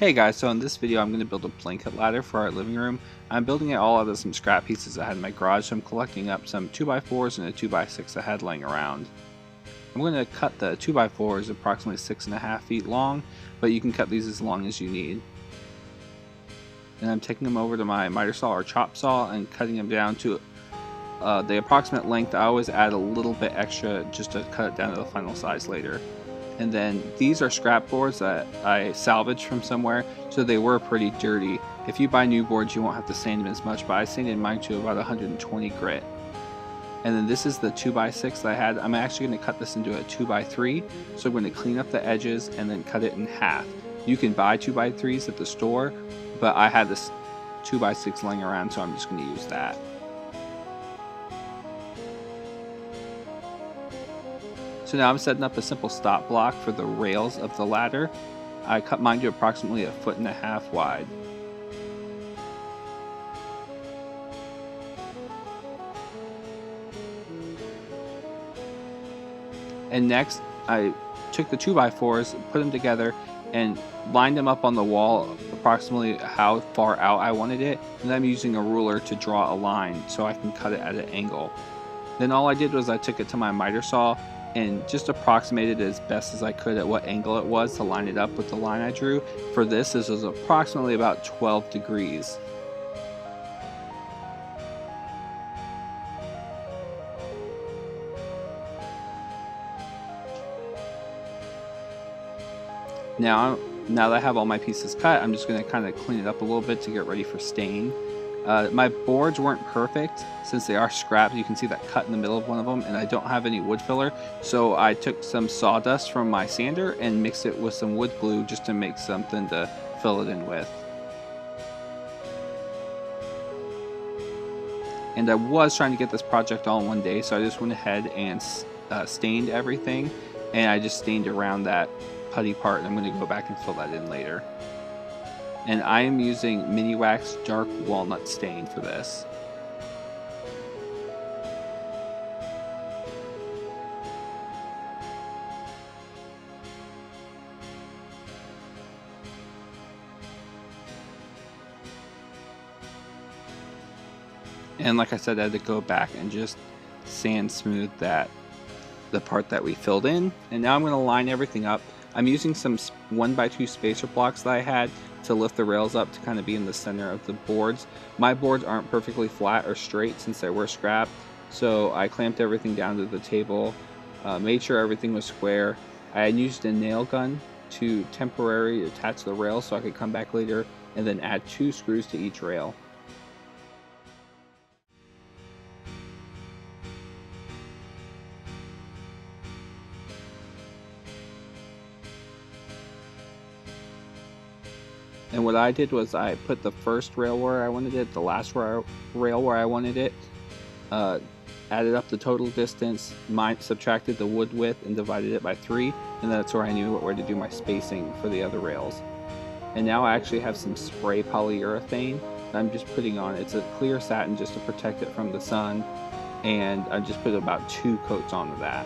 Hey guys, so in this video I'm going to build a blanket ladder for our living room. I'm building it all out of some scrap pieces I had in my garage, so I'm collecting up some 2x4s and a 2x6 I had laying around. I'm going to cut the 2x4s approximately 6.5 feet long, but you can cut these as long as you need. And I'm taking them over to my miter saw or chop saw and cutting them down to the approximate length. I always add a little bit extra just to cut it down to the final size later. And then these are scrap boards that I salvaged from somewhere, so they were pretty dirty. If you buy new boards, you won't have to sand them as much, but I sanded mine to about 120 grit. And then this is the 2x6 that I had. I'm actually going to cut this into a 2x3, so I'm going to clean up the edges and then cut it in half. You can buy 2x3s at the store, but I had this 2x6 laying around, so I'm just going to use that. So now I'm setting up a simple stop block for the rails of the ladder. I cut mine to approximately 1.5 feet wide. And next I took the 2x4s, put them together, and lined them up on the wall approximately how far out I wanted it, and then I'm using a ruler to draw a line so I can cut it at an angle. Then all I did was I took it to my miter saw and just approximated as best as I could at what angle it was to line it up with the line I drew. For this was approximately about 12 degrees. Now that I have all my pieces cut, I'm just going to kind of clean it up a little bit to get ready for stain. My boards weren't perfect since they are scrap. You can see that cut in the middle of one of them, and I don't have any wood filler, so I took some sawdust from my sander and mixed it with some wood glue just to make something to fill it in with. And I was trying to get this project all in one day, so I just went ahead and stained everything, and I just stained around that putty part, and I'm going to go back and fill that in later. And I am using Miniwax Dark Walnut stain for this. And like I said, I had to go back and just sand smooth the part that we filled in. And now I'm going to line everything up. I'm using some 1x2 spacer blocks that I had to lift the rails up to kind of be in the center of the boards. My boards aren't perfectly flat or straight since they were scrap, so I clamped everything down to the table, made sure everything was square. I had used a nail gun to temporarily attach the rail so I could come back later and then add 2 screws to each rail. And what I did was I put the first rail where I wanted it, the last rail where I wanted it, added up the total distance, subtracted the wood width and divided it by 3, and that's where I knew where to do my spacing for the other rails. And now I actually have some spray polyurethane that I'm just putting on. It's a clear satin just to protect it from the sun, and I just put about 2 coats onto that.